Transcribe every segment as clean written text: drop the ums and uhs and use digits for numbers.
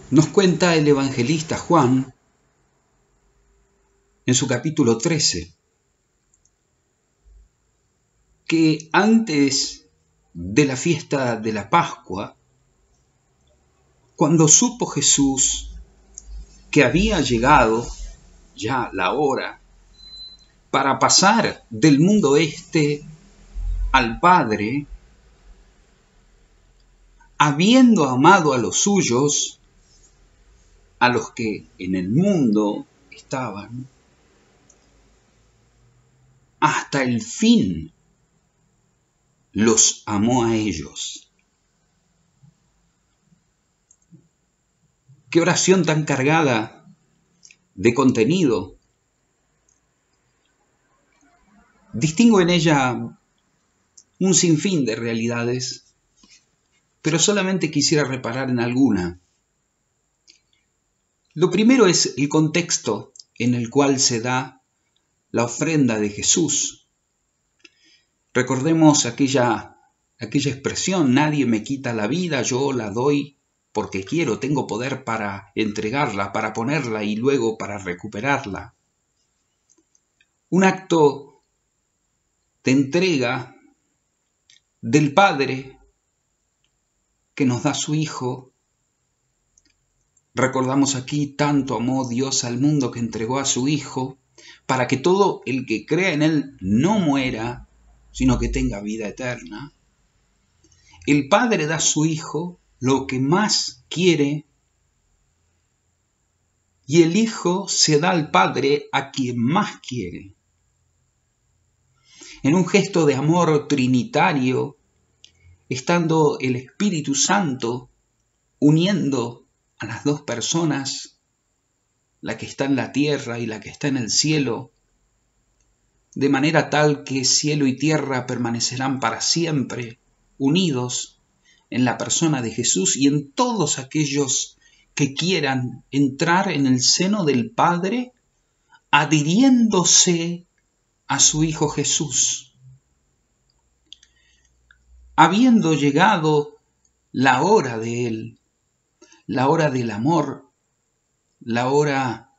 Nos cuenta el evangelista Juan en su capítulo 13 que antes de la fiesta de la Pascua, cuando supo Jesús que había llegado ya la hora para pasar del mundo este al Padre, habiendo amado a los suyos, a los que en el mundo estaban, hasta el fin los amó a ellos. Qué oración tan cargada de contenido. Distingo en ella un sinfín de realidades, pero solamente quisiera reparar en alguna. Lo primero es el contexto en el cual se da la ofrenda de Jesús. Recordemos aquella expresión: nadie me quita la vida, yo la doy porque quiero, tengo poder para entregarla, para ponerla y luego para recuperarla. Un acto de entrega del Padre que nos da su Hijo. Recordamos aquí: tanto amó Dios al mundo que entregó a su Hijo, para que todo el que crea en Él no muera, sino que tenga vida eterna. El Padre da a su Hijo lo que más quiere, y el Hijo se da al Padre a quien más quiere. En un gesto de amor trinitario, estando el Espíritu Santo uniendo a las dos personas, la que está en la tierra y la que está en el cielo, de manera tal que cielo y tierra permanecerán para siempre unidos en la persona de Jesús y en todos aquellos que quieran entrar en el seno del Padre, adhiriéndose a su Hijo Jesús. Habiendo llegado la hora de Él, la hora del amor, la hora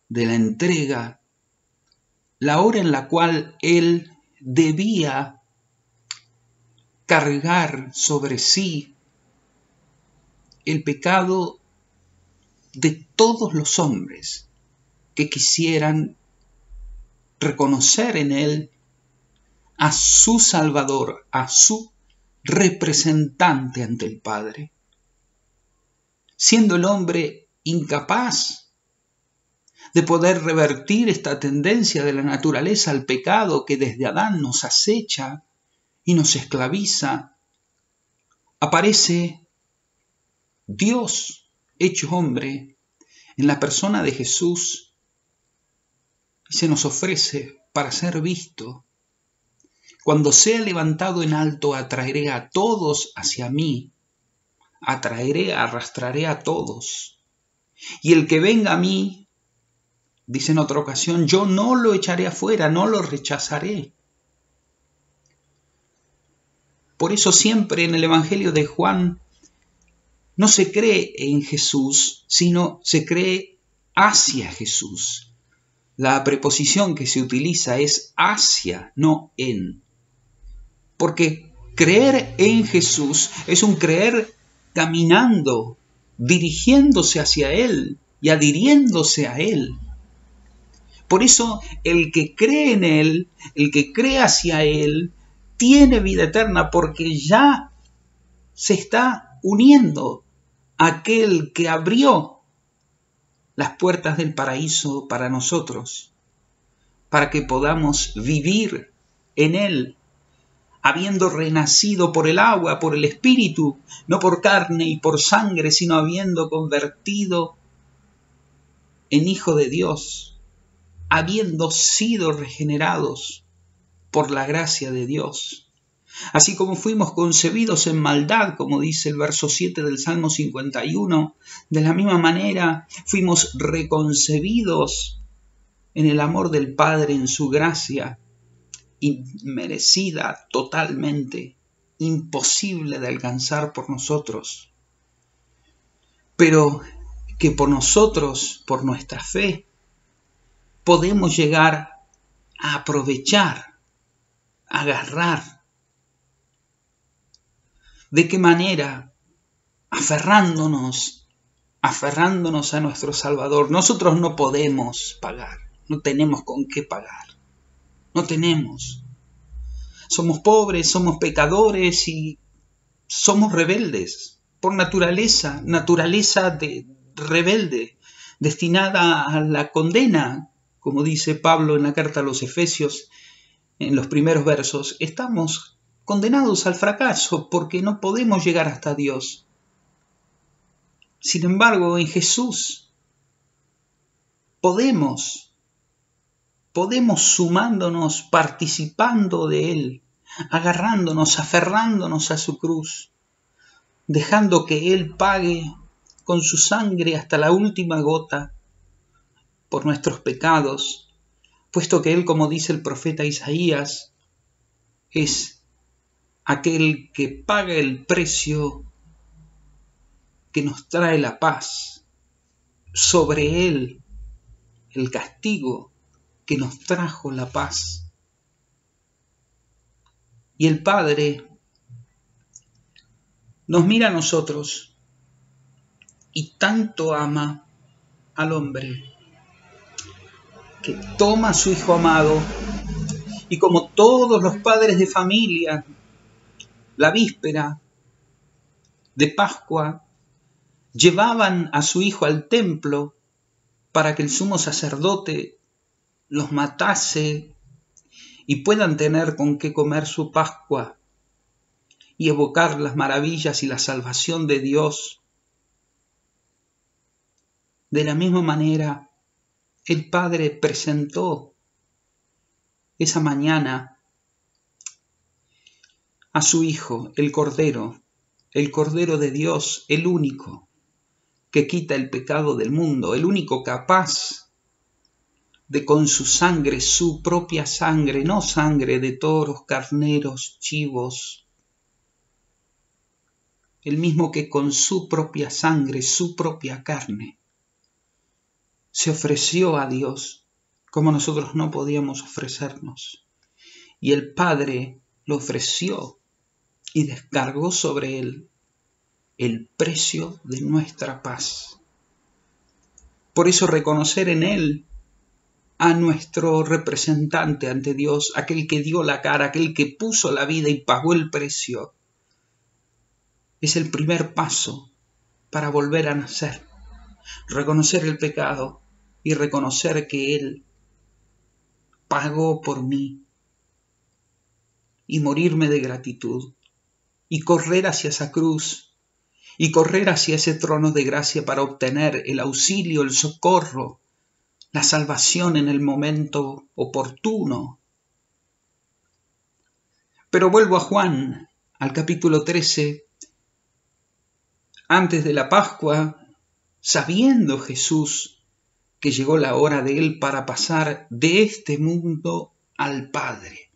de la entrega, la hora en la cual Él debía cargar sobre sí el pecado de todos los hombres que quisieran reconocer en Él a su Salvador, a su representante ante el Padre. Siendo el hombre incapaz de poder revertir esta tendencia de la naturaleza al pecado que desde Adán nos acecha y nos esclaviza, aparece Dios hecho hombre en la persona de Jesús y se nos ofrece para ser visto. Cuando sea levantado en alto, atraeré a todos hacia mí, arrastraré a todos. Y el que venga a mí, dice en otra ocasión, yo no lo echaré afuera, no lo rechazaré. Por eso siempre en el Evangelio de Juan no se cree en Jesús, sino se cree hacia Jesús. La preposición que se utiliza es hacia, no en. Porque creer en Jesús es un creer caminando, dirigiéndose hacia Él y adhiriéndose a Él. Por eso el que cree en Él, el que cree hacia Él, tiene vida eterna porque ya se está uniendo a aquel que abrió las puertas del paraíso para nosotros, para que podamos vivir en Él, habiendo renacido por el agua, por el Espíritu, no por carne y por sangre, sino habiendo convertido en Hijo de Dios, habiendo sido regenerados por la gracia de Dios. Así como fuimos concebidos en maldad, como dice el verso 7 del Salmo 51, de la misma manera fuimos reconcebidos en el amor del Padre, en su gracia, inmerecida totalmente, imposible de alcanzar por nosotros. Pero que por nosotros, por nuestra fe, podemos llegar a aprovechar, a agarrar. ¿De qué manera? Aferrándonos a nuestro Salvador. Nosotros no podemos pagar, no tenemos con qué pagar, no tenemos. Somos pobres, somos pecadores y somos rebeldes, por naturaleza rebelde, destinada a la condena, como dice Pablo en la carta a los Efesios, en los primeros versos. Estamos condenados al fracaso porque no podemos llegar hasta Dios. Sin embargo, en Jesús podemos sumándonos, participando de Él, agarrándonos, aferrándonos a su cruz, dejando que Él pague con su sangre hasta la última gota por nuestros pecados, puesto que Él, como dice el profeta Isaías, es aquel que paga el precio que nos trae la paz. Sobre Él el castigo que nos trajo la paz. Y el Padre nos mira a nosotros y tanto ama al hombre que toma a su Hijo amado y, como todos los padres de familia, la víspera de Pascua llevaban a su Hijo al templo para que el sumo sacerdote los matase y puedan tener con qué comer su Pascua y evocar las maravillas y la salvación de Dios. De la misma manera, el Padre presentó esa mañana a su Hijo, el Cordero de Dios, el único que quita el pecado del mundo, el único capaz de con su sangre, su propia sangre, no sangre de toros, carneros, chivos, el mismo que con su propia sangre, su propia carne, se ofreció a Dios como nosotros no podíamos ofrecernos. Y el Padre lo ofreció y descargó sobre él el precio de nuestra paz. Por eso reconocer en él a nuestro representante ante Dios, aquel que dio la cara, aquel que puso la vida y pagó el precio, es el primer paso para volver a nacer. Reconocer el pecado y reconocer que Él pagó por mí y morirme de gratitud y correr hacia esa cruz y correr hacia ese trono de gracia para obtener el auxilio, el socorro, la salvación en el momento oportuno. Pero vuelvo a Juan, al capítulo 13, antes de la Pascua, sabiendo Jesús que llegó la hora de Él para pasar de este mundo al Padre.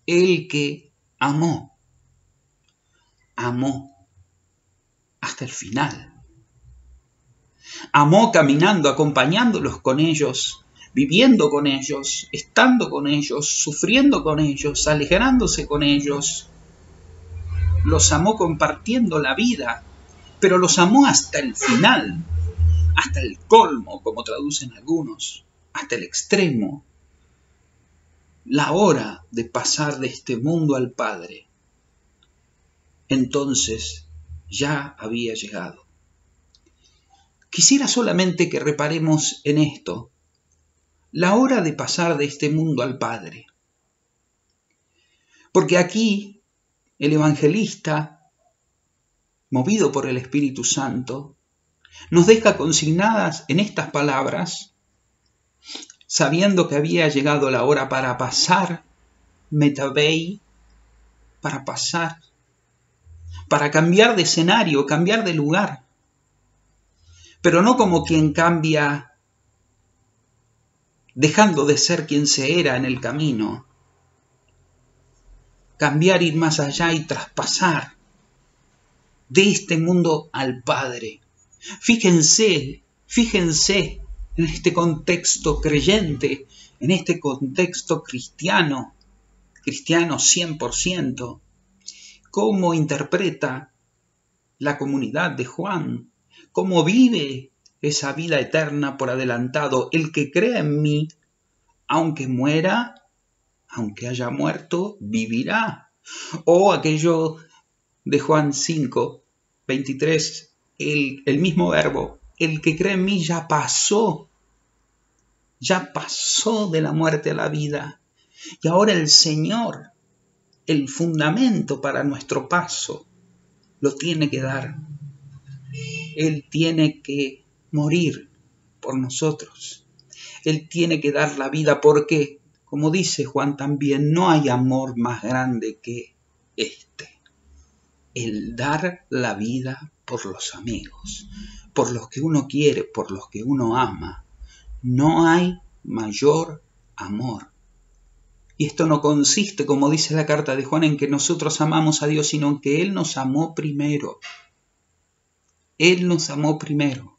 El que amó hasta el final. Amó caminando, acompañándolos con ellos, viviendo con ellos, estando con ellos, sufriendo con ellos, alegrándose con ellos. Los amó compartiendo la vida, pero los amó hasta el final, hasta el colmo, como traducen algunos, hasta el extremo. La hora de pasar de este mundo al Padre, entonces ya había llegado. Quisiera solamente que reparemos en esto, la hora de pasar de este mundo al Padre. Porque aquí el evangelista, movido por el Espíritu Santo, nos deja consignadas en estas palabras, sabiendo que había llegado la hora para pasar, metabei, para pasar, para cambiar de escenario, cambiar de lugar, pero no como quien cambia dejando de ser quien se era en el camino. Cambiar, ir más allá y traspasar de este mundo al Padre. Fíjense en este contexto creyente, en este contexto cristiano 100%, cómo interpreta la comunidad de Juan, cómo vive esa vida eterna por adelantado. El que cree en mí, aunque muera, aunque haya muerto, vivirá. O aquello de Juan 5, 23, el mismo verbo, el que cree en mí ya pasó de la muerte a la vida. Y ahora el Señor, el fundamento para nuestro paso, lo tiene que dar. Él tiene que morir por nosotros. Él tiene que dar la vida porque, como dice Juan también, no hay amor más grande que este. El dar la vida por los amigos, por los que uno quiere, por los que uno ama. No hay mayor amor. Y esto no consiste, como dice la carta de Juan, en que nosotros amamos a Dios, sino en que Él nos amó primero. Él nos amó primero.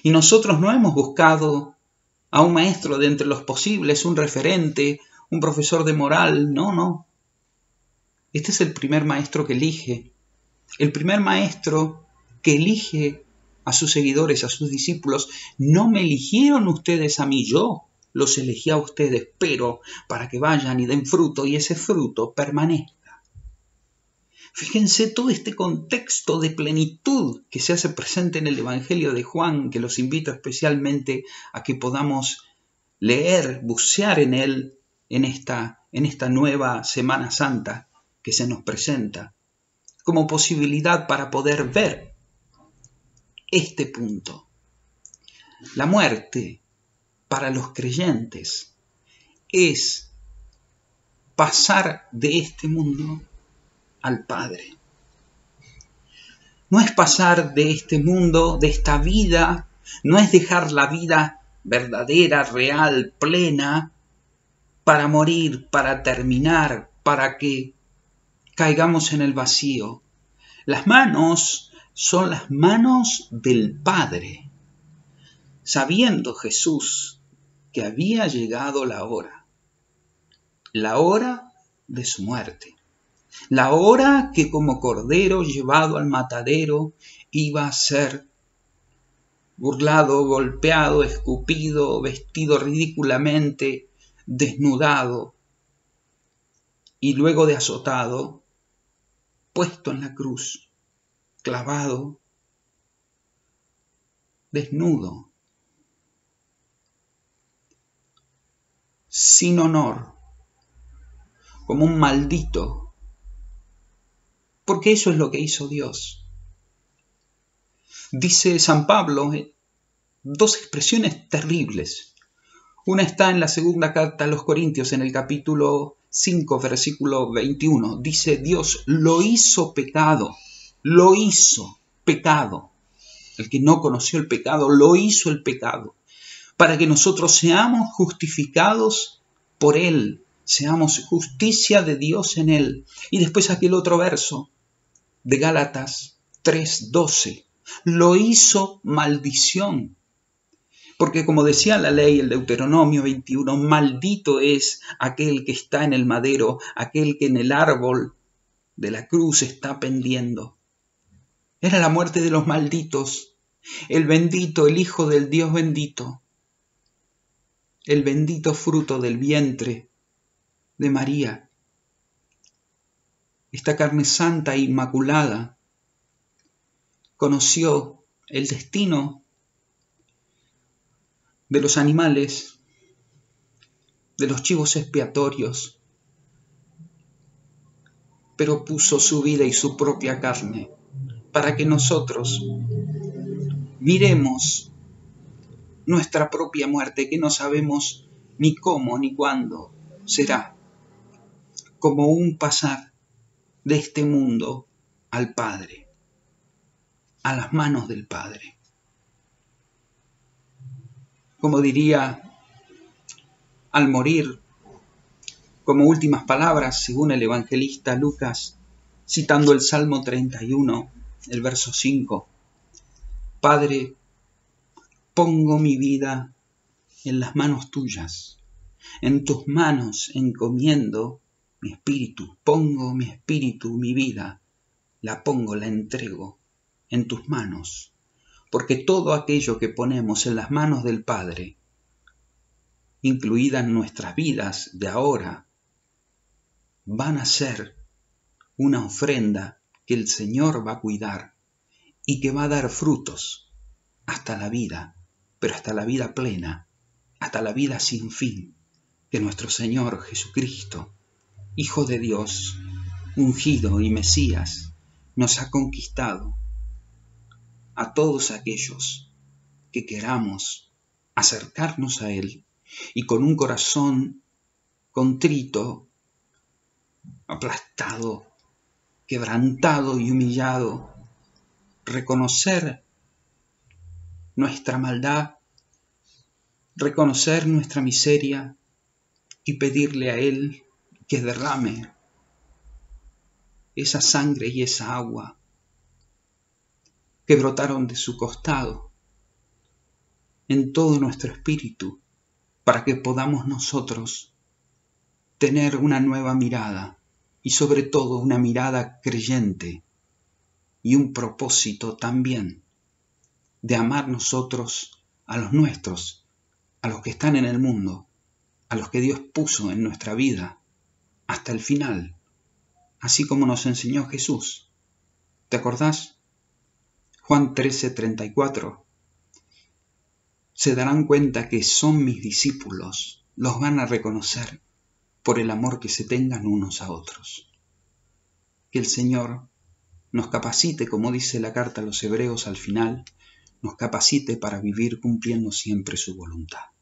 Y nosotros no hemos buscado a un maestro de entre los posibles, un referente, un profesor de moral. No. Este es el primer maestro que elige. El primer maestro que elige a sus seguidores, a sus discípulos. No me eligieron ustedes a mí, yo los elegí a ustedes, pero para que vayan y den fruto y ese fruto permanezca. Fíjense todo este contexto de plenitud que se hace presente en el Evangelio de Juan, que los invito especialmente a que podamos leer, bucear en él en esta nueva Semana Santa que se nos presenta, como posibilidad para poder ver este punto. La muerte para los creyentes es pasar de este mundo al Padre. No es pasar de este mundo, de esta vida, no es dejar la vida verdadera, real, plena, para morir, para terminar, para que caigamos en el vacío. Las manos son las manos del Padre, sabiendo Jesús que había llegado la hora de su muerte, la hora que como cordero llevado al matadero iba a ser burlado, golpeado, escupido, vestido ridículamente, desnudado y luego de azotado, puesto en la cruz, clavado, desnudo, sin honor, como un maldito, porque eso es lo que hizo Dios. Dice San Pablo dos expresiones terribles. Una está en la segunda carta a los Corintios, en el capítulo 5, versículo 21. Dice, Dios lo hizo pecado. El que no conoció el pecado, lo hizo el pecado, para que nosotros seamos justificados por Él, seamos justicia de Dios en Él. Y después aquel otro verso de Gálatas 3:12, lo hizo maldición. Porque como decía la ley, el Deuteronomio 21, maldito es aquel que está en el madero, aquel que en el árbol de la cruz está pendiendo. Era la muerte de los malditos, el bendito, el Hijo del Dios bendito, el bendito fruto del vientre de María. Esta carne santa e inmaculada conoció el destino de los animales, de los chivos expiatorios, pero puso su vida y su propia carne para que nosotros miremos nuestra propia muerte, que no sabemos ni cómo ni cuándo será, como un pasar de este mundo al Padre, a las manos del Padre. Como diría al morir, como últimas palabras, según el evangelista Lucas, citando el Salmo 31, el verso 5. Padre, pongo mi vida en las manos tuyas. En tus manos encomiendo mi espíritu. Pongo mi espíritu, mi vida. La pongo, la entrego en tus manos. Porque todo aquello que ponemos en las manos del Padre, incluidas nuestras vidas de ahora, van a ser una ofrenda que el Señor va a cuidar y que va a dar frutos hasta la vida, pero hasta la vida plena, hasta la vida sin fin, que nuestro Señor Jesucristo, Hijo de Dios, ungido y Mesías, nos ha conquistado a todos aquellos que queramos acercarnos a Él y con un corazón contrito, aplastado, quebrantado y humillado, reconocer nuestra maldad, reconocer nuestra miseria y pedirle a Él que derrame esa sangre y esa agua que brotaron de su costado en todo nuestro espíritu, para que podamos nosotros tener una nueva mirada y sobre todo una mirada creyente y un propósito también de amar nosotros a los nuestros, a los que están en el mundo, a los que Dios puso en nuestra vida hasta el final, así como nos enseñó Jesús. ¿Te acordás? Juan 13:34. Se darán cuenta que son mis discípulos, los van a reconocer por el amor que se tengan unos a otros. Que el Señor nos capacite, como dice la carta a los Hebreos al final, nos capacite para vivir cumpliendo siempre su voluntad.